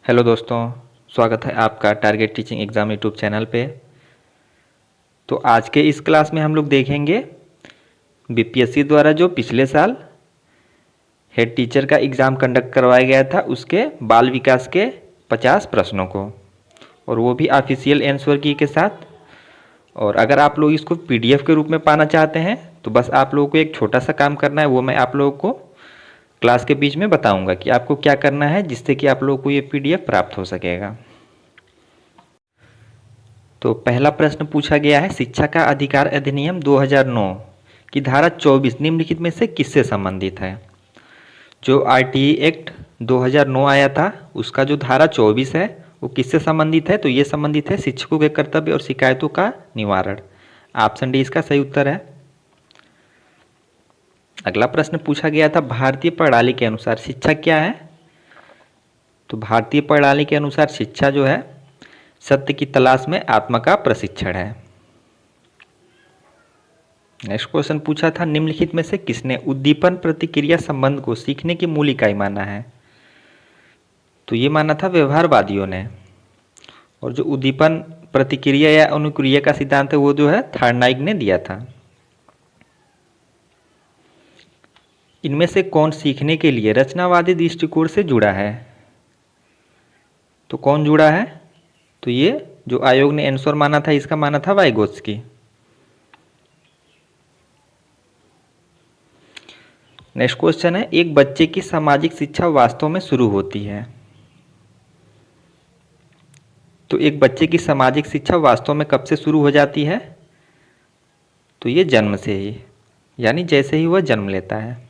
Hello दोस्तों, स्वागत है आपका target teaching exam YouTube channel पे। तो आज के इस क्लास में हम लोग देखेंगे बीपीएससी द्वारा जो पिछले साल हेड टीचर का एग्ज़ाम कंडक्ट करवाया गया था उसके बाल विकास के 50 प्रश्नों को, और वो भी ऑफिशियल आंसर की के साथ। और अगर आप लोग इसको पीडीएफ के रूप में पाना चाहते हैं तो बस आप लोगों को एक छोटा सा काम करना है, वो मैं आप लोगों को क्लास के बीच में बताऊंगा कि आपको क्या करना है जिससे कि आप लोगों को ये पीडीएफ प्राप्त हो सकेगा। तो पहला प्रश्न पूछा गया है, शिक्षा का अधिकार अधिनियम 2009 की धारा 24 निम्नलिखित में से किससे संबंधित है। जो आरटीई एक्ट 2009 आया था उसका जो धारा 24 है वो किससे संबंधित है, तो ये संबंधित है शिक्षकों के कर्तव्य और शिकायतों का निवारण। ऑप्शन डी इसका सही उत्तर है। अगला प्रश्न पूछा गया था, भारतीय प्रणाली के अनुसार शिक्षा क्या है। तो भारतीय प्रणाली के अनुसार शिक्षा जो है सत्य की तलाश में आत्मा का प्रशिक्षण है। नेक्स्ट क्वेश्चन पूछा था, निम्नलिखित में से किसने उद्दीपन प्रतिक्रिया संबंध को सीखने की मूल इकाई माना है। तो ये माना था व्यवहारवादियों ने, और जो उद्दीपन प्रतिक्रिया या अनुक्रिया का सिद्धांत है वो जो है थार्नाइक ने दिया था। इनमें से कौन सीखने के लिए रचनावादी दृष्टिकोण से जुड़ा है। तो कौन जुड़ा है, तो ये जो आयोग ने आंसर माना था इसका माना था वाइगोत्स्की। नेक्स्ट क्वेश्चन है, एक बच्चे की सामाजिक शिक्षा वास्तव में शुरू होती है। तो एक बच्चे की सामाजिक शिक्षा वास्तव में कब से शुरू हो जाती है, तो ये जन्म से ही, यानी जैसे ही वह जन्म लेता है।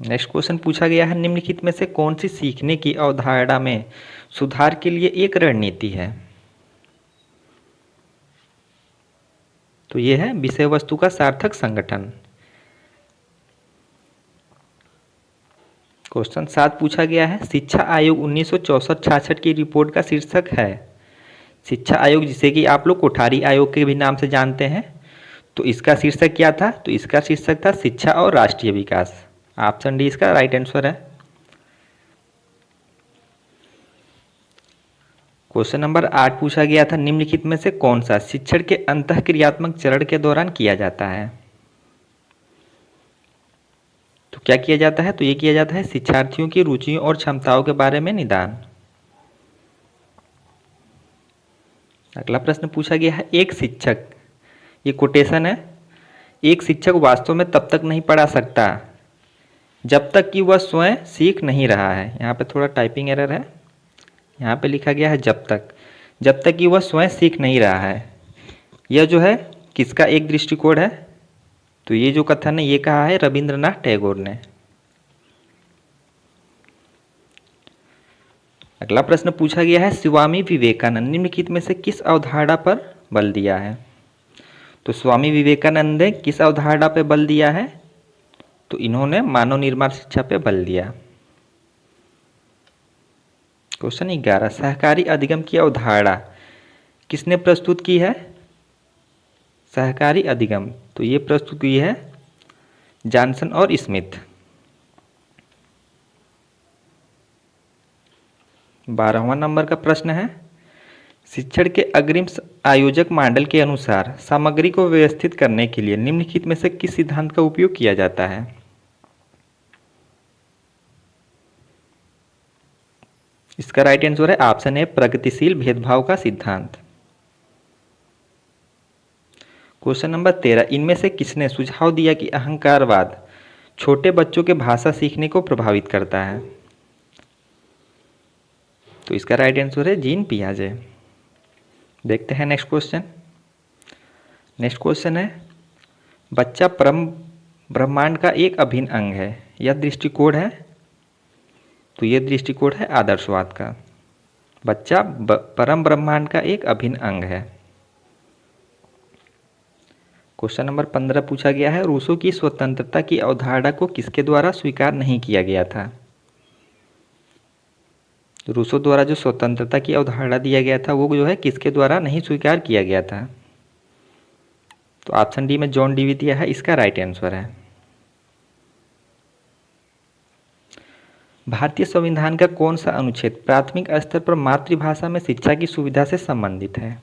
नेक्स्ट क्वेश्चन पूछा गया है, निम्नलिखित में से कौन सी सीखने की अवधारणा में सुधार के लिए एक रणनीति है। तो ये है विषय वस्तु का सार्थक संगठन। क्वेश्चन 7 पूछा गया है, शिक्षा आयोग 1964-66 की रिपोर्ट का शीर्षक है। शिक्षा आयोग जिसे कि आप लोग कोठारी आयोग के भी नाम से जानते हैं, तो इसका शीर्षक क्या था, तो इसका शीर्षक था शिक्षा और राष्ट्रीय विकास। ऑप्शन डी इसका राइट आंसर है। क्वेश्चन नंबर 8 पूछा गया था, निम्नलिखित में से कौन सा शिक्षण के अंतःक्रियात्मक चरण के दौरान किया जाता है। तो क्या किया जाता है, तो ये किया जाता है शिक्षार्थियों की रुचियों और क्षमताओं के बारे में निदान। अगला प्रश्न पूछा गया है, एक शिक्षक, ये कोटेशन है, एक शिक्षक वास्तव में तब तक नहीं पढ़ा सकता जब तक कि वह स्वयं सीख नहीं रहा है। यहाँ पे थोड़ा टाइपिंग एरर है, यहाँ पे लिखा गया है जब तक कि वह स्वयं सीख नहीं रहा है। यह जो है किसका एक दृष्टिकोण है, तो ये जो कथन है ये कहा है रविंद्रनाथ टैगोर ने। अगला प्रश्न पूछा गया है, स्वामी विवेकानंद निम्नलिखित में से किस अवधारणा पर बल दिया है। तो स्वामी विवेकानंद ने किस अवधारणा पर बल दिया है, तो इन्होंने मानव निर्माण शिक्षा पे बल दिया। क्वेश्चन 11, सहकारी अधिगम की अवधारणा किसने प्रस्तुत की है। सहकारी अधिगम, तो ये प्रस्तुत की है जॉनसन और स्मिथ। 12वां नंबर का प्रश्न है, शिक्षण के अग्रिम आयोजक मॉडल के अनुसार सामग्री को व्यवस्थित करने के लिए निम्नलिखित में से किस सिद्धांत का उपयोग किया जाता है। इसका राइट आंसर है ऑप्शन ए प्रगतिशील भेदभाव का सिद्धांत। क्वेश्चन नंबर 13, इनमें से किसने सुझाव दिया कि अहंकारवाद छोटे बच्चों के भाषा सीखने को प्रभावित करता है। तो इसका राइट आंसर है जीन पियाजे। देखते हैं नेक्स्ट क्वेश्चन। नेक्स्ट क्वेश्चन है, बच्चा परम ब्रह्मांड का एक अभिन्न अंग है, यह दृष्टिकोण है। तो यह दृष्टिकोण है आदर्शवाद का। बच्चा परम ब्रह्मांड का एक अभिन्न अंग है। क्वेश्चन नंबर 15 पूछा गया है, रूसो की स्वतंत्रता की अवधारणा को किसके द्वारा स्वीकार नहीं किया गया था। रूसो द्वारा जो स्वतंत्रता की अवधारणा दिया गया था वो जो है किसके द्वारा नहीं स्वीकार किया गया था। तो ऑप्शन डी में जॉन डीवी दिया है, इसका राइट आंसर है। भारतीय संविधान का कौन सा अनुच्छेद प्राथमिक स्तर पर मातृभाषा में शिक्षा की सुविधा से संबंधित है?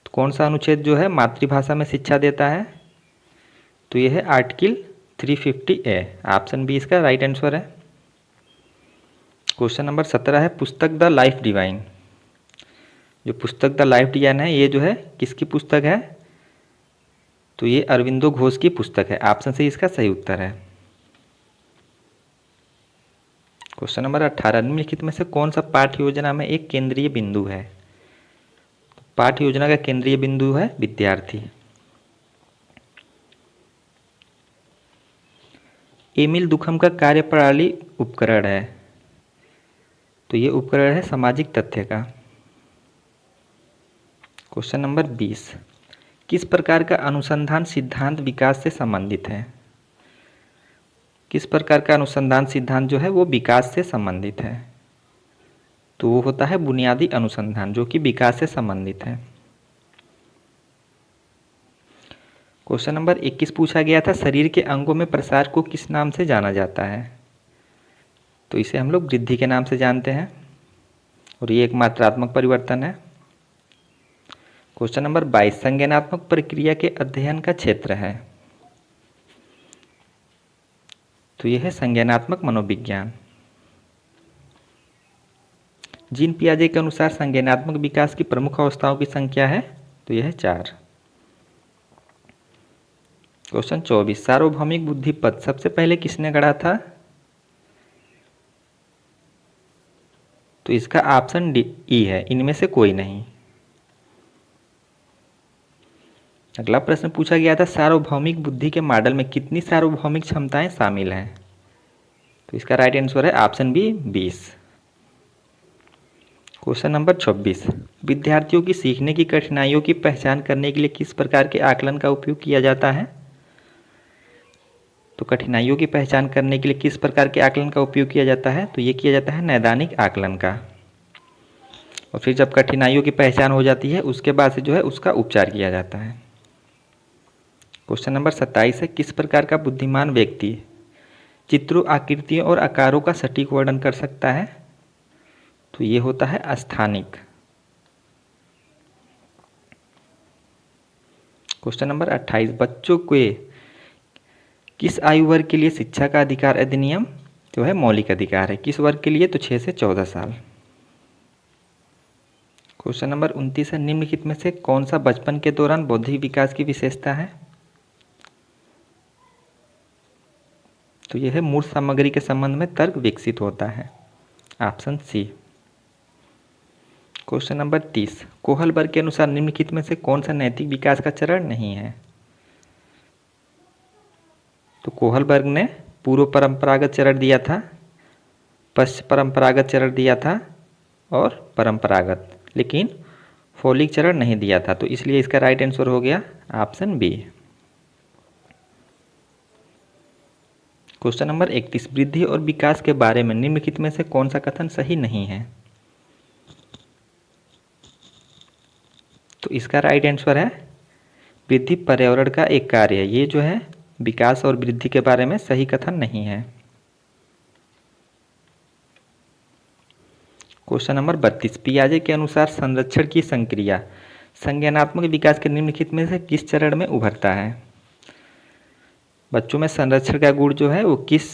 तो कौन सा अनुच्छेद जो है मातृभाषा में शिक्षा देता है? तो यह है आर्टिकल 350A। ऑप्शन बी इसका राइट आंसर है। क्वेश्चन नंबर 17 है पुस्तक द लाइफ डिवाइन। जो पुस्तक द लाइफ डिवाइन है ये जो है किसकी पुस्तक है? तो ये अरविंदो घोष की पुस्तक है। ऑप्शन सी इसका सही उत्तर है। क्वेश्चन नंबर 18 निम्नलिखित में से कौन सा पाठ्य योजना में एक केंद्रीय बिंदु है? पाठ्य योजना का केंद्रीय बिंदु है विद्यार्थी। एमिल दुखम का कार्यप्रणाली उपकरण है। तो ये उपकरण है सामाजिक तथ्य का। क्वेश्चन नंबर 20 किस प्रकार का अनुसंधान सिद्धांत विकास से संबंधित है? किस प्रकार का अनुसंधान सिद्धांत जो है वो विकास से संबंधित है? तो वो होता है बुनियादी अनुसंधान जो कि विकास से संबंधित है। क्वेश्चन नंबर 21 पूछा गया था शरीर के अंगों में प्रसार को किस नाम से जाना जाता है? तो इसे हम लोग वृद्धि के नाम से जानते हैं और ये एक मात्रात्मक परिवर्तन है। क्वेश्चन नंबर 22 संज्ञानात्मक प्रक्रिया के अध्ययन का क्षेत्र है। तो यह है संज्ञानात्मक मनोविज्ञान। जीन पियाजे के अनुसार संज्ञानात्मक विकास की प्रमुख अवस्थाओं की संख्या है। तो यह है 4। क्वेश्चन 24 सार्वभौमिक बुद्धि पद सबसे पहले किसने गढ़ा था? तो इसका ऑप्शन ई है इनमें से कोई नहीं। अगला प्रश्न पूछा गया था सार्वभौमिक बुद्धि के मॉडल में कितनी सार्वभौमिक क्षमताएं शामिल हैं? तो इसका राइट आंसर है ऑप्शन बी 20। क्वेश्चन नंबर 26 विद्यार्थियों की सीखने की कठिनाइयों की पहचान करने के लिए किस प्रकार के आकलन का उपयोग किया जाता है? तो कठिनाइयों की पहचान करने के लिए किस प्रकार के आकलन का उपयोग किया जाता है? तो ये किया जाता है नैदानिक आकलन का। और फिर जब कठिनाइयों की पहचान हो जाती है उसके बाद से जो है उसका उपचार किया जाता है। क्वेश्चन नंबर 27 है किस प्रकार का बुद्धिमान व्यक्ति चित्रों आकृतियों और आकारों का सटीक वर्णन कर सकता है? तो ये होता है स्थानिक। क्वेश्चन नंबर 28 बच्चों के किस आयु वर्ग के लिए शिक्षा का अधिकार अधिनियम जो है मौलिक अधिकार है? किस वर्ग के लिए? तो 6 से 14 साल। क्वेश्चन नंबर 29 है निम्नलिखित में से कौन सा बचपन के दौरान बौद्धिक विकास की विशेषता है? तो यह है मूल सामग्री के संबंध में तर्क विकसित होता है। Option C. Question number 30 Kohlberg के अनुसार निम्नलिखित में से कौन सा नैतिक विकास का चरण नहीं है? तो कोहलबर्ग ने पूर्व परंपरागत चरण दिया था, पश्च परंपरागत चरण दिया था और परंपरागत, लेकिन फॉलिक चरण नहीं दिया था। तो इसलिए इसका राइट आंसर हो गया ऑप्शन बी। क्वेश्चन नंबर 31 वृद्धि और विकास के बारे में निम्नलिखित में से कौन सा कथन सही नहीं है? तो इसका राइट आंसर है वृद्धि पर्यावरण का एक कार्य है। ये जो है विकास और वृद्धि के बारे में सही कथन नहीं है। क्वेश्चन नंबर 32 पियाजे के अनुसार संरक्षण की संक्रिया संज्ञानात्मक विकास के निम्नलिखित में से किस चरण में उभरता है? बच्चों में संरक्षण का गुण जो है वो किस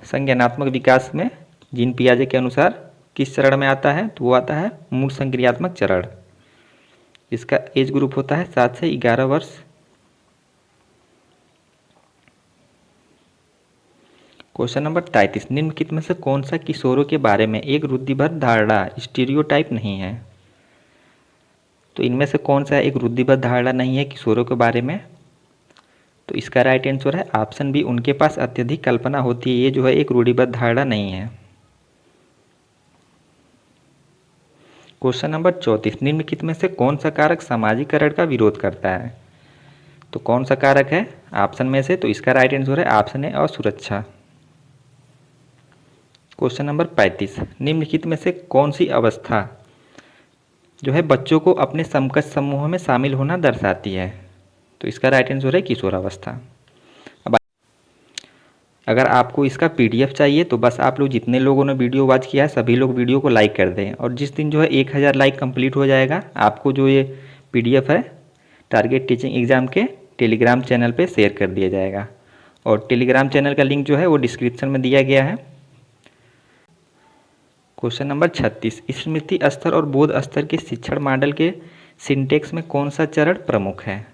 संज्ञानात्मक विकास में जीन पियाजे के अनुसार किस चरण में आता है? तो वो आता है मूल संक्रियात्मक चरण। इसका एज ग्रुप होता है 7 से 11 वर्ष। क्वेश्चन नंबर 33 निम्नलिखित में से कौन सा किशोरों के बारे में एक रूढ़िबद्ध धारणा स्टीरियोटाइप नहीं है? तो इनमें से कौन सा एक रूढ़िबद्ध धारणा नहीं है किशोरों के बारे में? तो इसका राइट आंसर है ऑप्शन बी उनके पास अत्यधिक कल्पना होती है। ये जो है एक रूढ़िबद्ध धारणा नहीं है। क्वेश्चन नंबर 34 निम्नलिखित में से कौन सा कारक सामाजिकरण का विरोध करता है? तो कौन सा कारक है ऑप्शन में से? तो इसका राइट आंसर है ऑप्शन ए असुरक्षा। क्वेश्चन नंबर 35 निम्नलिखित में से कौन सी अवस्था जो है बच्चों को अपने समकक्ष समूह में शामिल होना दर्शाती है? तो इसका राइट आंसर है किशोरावस्था। अब अगर आपको इसका पीडीएफ चाहिए तो बस आप लोग जितने लोगों ने वीडियो वॉच किया है सभी लोग वीडियो को लाइक कर दें, और जिस दिन जो है 1000 लाइक कंप्लीट हो जाएगा आपको जो ये पीडीएफ है टारगेट टीचिंग एग्ज़ाम के टेलीग्राम चैनल पे शेयर कर दिया जाएगा, और टेलीग्राम चैनल का लिंक जो है वो डिस्क्रिप्शन में दिया गया है। क्वेश्चन नंबर 36, स्मृति स्तर और बोध स्तर के शिक्षण मॉडल के सिंटेक्स में कौन सा चरण प्रमुख है?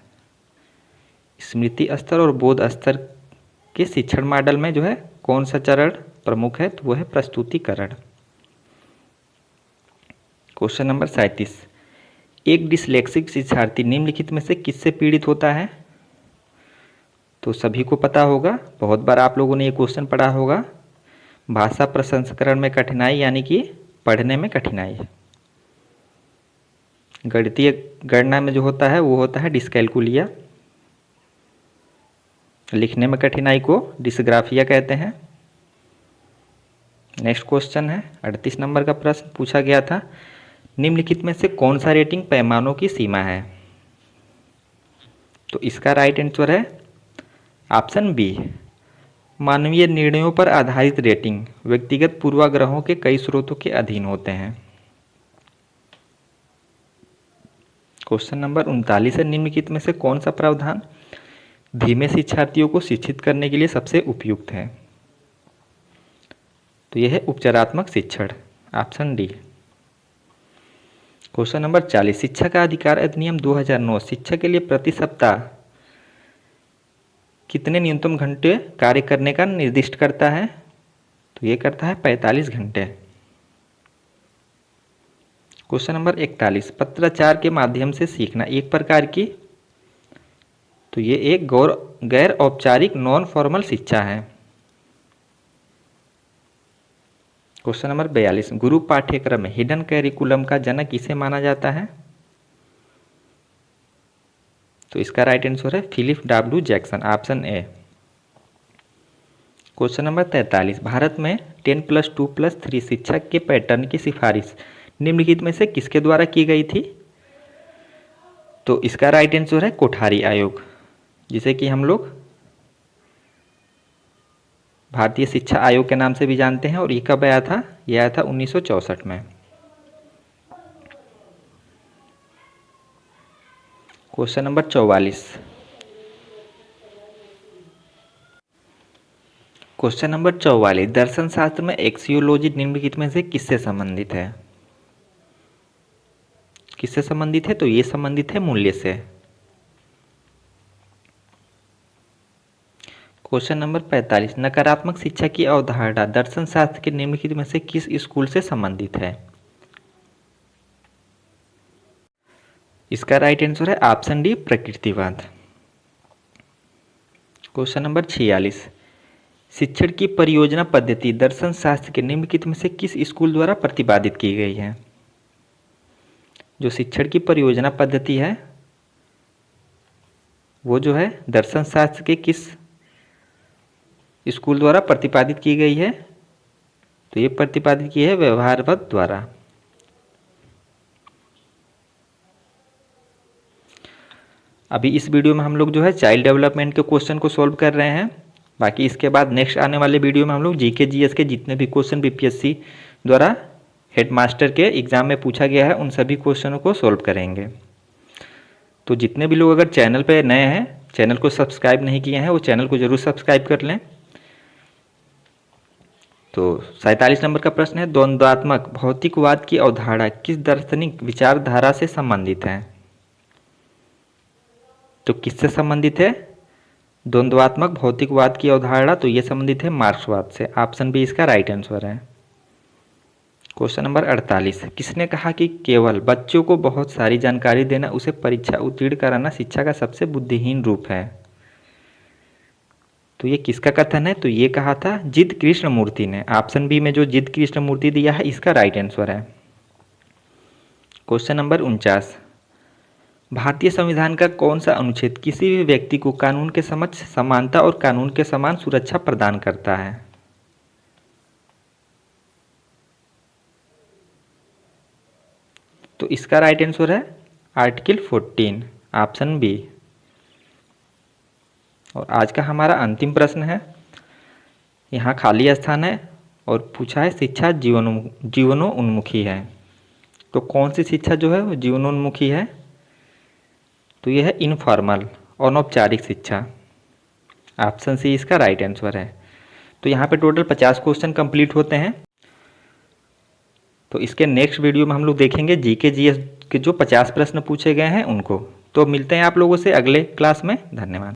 स्मृति स्तर और बोध स्तर के शिक्षण मॉडल में जो है कौन सा चरण प्रमुख है? तो वो है प्रस्तुतिकरण। क्वेश्चन नंबर 37, एक डिस्लेक्सिक शिक्षार्थी निम्नलिखित में से किससे पीड़ित होता है? तो सभी को पता होगा, बहुत बार आप लोगों ने ये क्वेश्चन पढ़ा होगा, भाषा प्रसंस्करण में कठिनाई यानी कि पढ़ने में कठिनाई। गणितीय गणना में जो होता है वो होता है डिस्कैलकुलिया। लिखने में कठिनाई को डिस्ग्राफिया कहते हैं। नेक्स्ट क्वेश्चन है 38 नंबर का प्रश्न पूछा गया था, निम्नलिखित में से कौन सा रेटिंग पैमानों की सीमा है? तो इसका राइट आंसर है ऑप्शन बी, मानवीय निर्णयों पर आधारित रेटिंग व्यक्तिगत पूर्वाग्रहों के कई स्रोतों के अधीन होते हैं। क्वेश्चन नंबर 39 है, निम्नलिखित में से कौन सा प्रावधान धीमे शिक्षार्थियों को शिक्षित करने के लिए सबसे उपयुक्त है? तो यह है उपचारात्मक शिक्षण, ऑप्शन डी। क्वेश्चन नंबर 40, शिक्षा का अधिकार अधिनियम 2009 शिक्षा के लिए प्रति सप्ताह कितने न्यूनतम घंटे कार्य करने का निर्दिष्ट करता है? तो ये करता है 45 घंटे। क्वेश्चन नंबर 41, पत्राचार के माध्यम से सीखना एक प्रकार की, तो ये एक गैर औपचारिक नॉन फॉर्मल शिक्षा है। क्वेश्चन नंबर 42, गुरु पाठ्यक्रम में हिडन कैरिकुलम का जनक किसे माना जाता है? तो इसका राइट आंसर है Philip W Jackson, option A. Question number 43, Bharat में 10+2+3 शिक्षा के पैटर्न की सिफारिश निम्नलिखित में से किसके द्वारा की गई थी? तो इसका राइट आंसर है कोठारी आयोग, जिसे कि हम लोग भारतीय शिक्षा आयोग के नाम से भी जानते हैं। और ये कब आया था? यह आया था 1964 में। क्वेश्चन नंबर 44, क्वेश्चन नंबर 44, दर्शन शास्त्र में एक्सियोलॉजी निम्नलिखित में से किससे संबंधित है? किससे संबंधित है? तो ये संबंधित है मूल्य से। क्वेश्चन नंबर 45, नकारात्मक शिक्षा की अवधारणा दर्शन शास्त्र के निम्नलिखित में से किस स्कूल से संबंधित है? इसका राइट आंसर है ऑप्शन डी, प्रकृतिवाद। क्वेश्चन नंबर 46, शिक्षण की परियोजना पद्धति दर्शन शास्त्र के निम्नलिखित में से किस स्कूल द्वारा प्रतिपादित की गई है? जो शिक्षण की परियोजना पद्धति है वो जो है दर्शन शास्त्र के किस स्कूल द्वारा प्रतिपादित की गई है? तो ये प्रतिपादित की है व्यवहारवाद द्वारा। अभी इस वीडियो में हम लोग जो है चाइल्ड डेवलपमेंट के क्वेश्चन को सॉल्व कर रहे हैं। बाकी इसके बाद नेक्स्ट आने वाले वीडियो में हम लोग जीके जीएस के जितने भी क्वेश्चन बीपीएससी द्वारा हेडमास्टर के एग्ज़ाम में पूछा गया है उन सभी क्वेश्चनों को सॉल्व करेंगे। तो जितने भी लोग अगर चैनल पर नए हैं, चैनल को सब्सक्राइब नहीं किए हैं, वो चैनल को जरूर सब्सक्राइब कर लें। तो 47 नंबर का प्रश्न है, द्वंद्वात्मक भौतिकवाद की अवधारणा किस दार्शनिक विचारधारा से संबंधित है? तो किससे संबंधित है द्वंद्वात्मक भौतिकवाद की अवधारणा? तो ये संबंधित है मार्क्सवाद से, ऑप्शन बी इसका राइट आंसर है। क्वेश्चन नंबर 48, किसने कहा कि केवल बच्चों को बहुत सारी जानकारी देना, उसे परीक्षा उत्तीर्ण कराना शिक्षा का सबसे बुद्धिहीन रूप है? तो ये किसका कथन है? तो ये कहा था जिद कृष्णमूर्ति ने। ऑप्शन बी में जो जिद कृष्णमूर्ति दिया है इसका राइट आंसर है। क्वेश्चन नंबर 49, भारतीय संविधान का कौन सा अनुच्छेद किसी भी व्यक्ति को कानून के समक्ष समानता और कानून के समान सुरक्षा प्रदान करता है? तो इसका राइट आंसर है आर्टिकल 14, ऑप्शन बी। और आज का हमारा अंतिम प्रश्न है, यहाँ खाली स्थान है और पूछा है शिक्षा जीवनोन्मुखी है। तो कौन सी शिक्षा जो है वो जीवनोन्मुखी है? तो यह है इनफॉर्मल, अनौपचारिक शिक्षा। ऑप्शन सी इसका राइट आंसर है। तो यहाँ पे टोटल 50 क्वेश्चन कंप्लीट होते हैं। तो इसके नेक्स्ट वीडियो में हम लोग देखेंगे जीके जीएस के जो 50 प्रश्न पूछे गए हैं उनको। तो मिलते हैं आप लोगों से अगले क्लास में। धन्यवाद।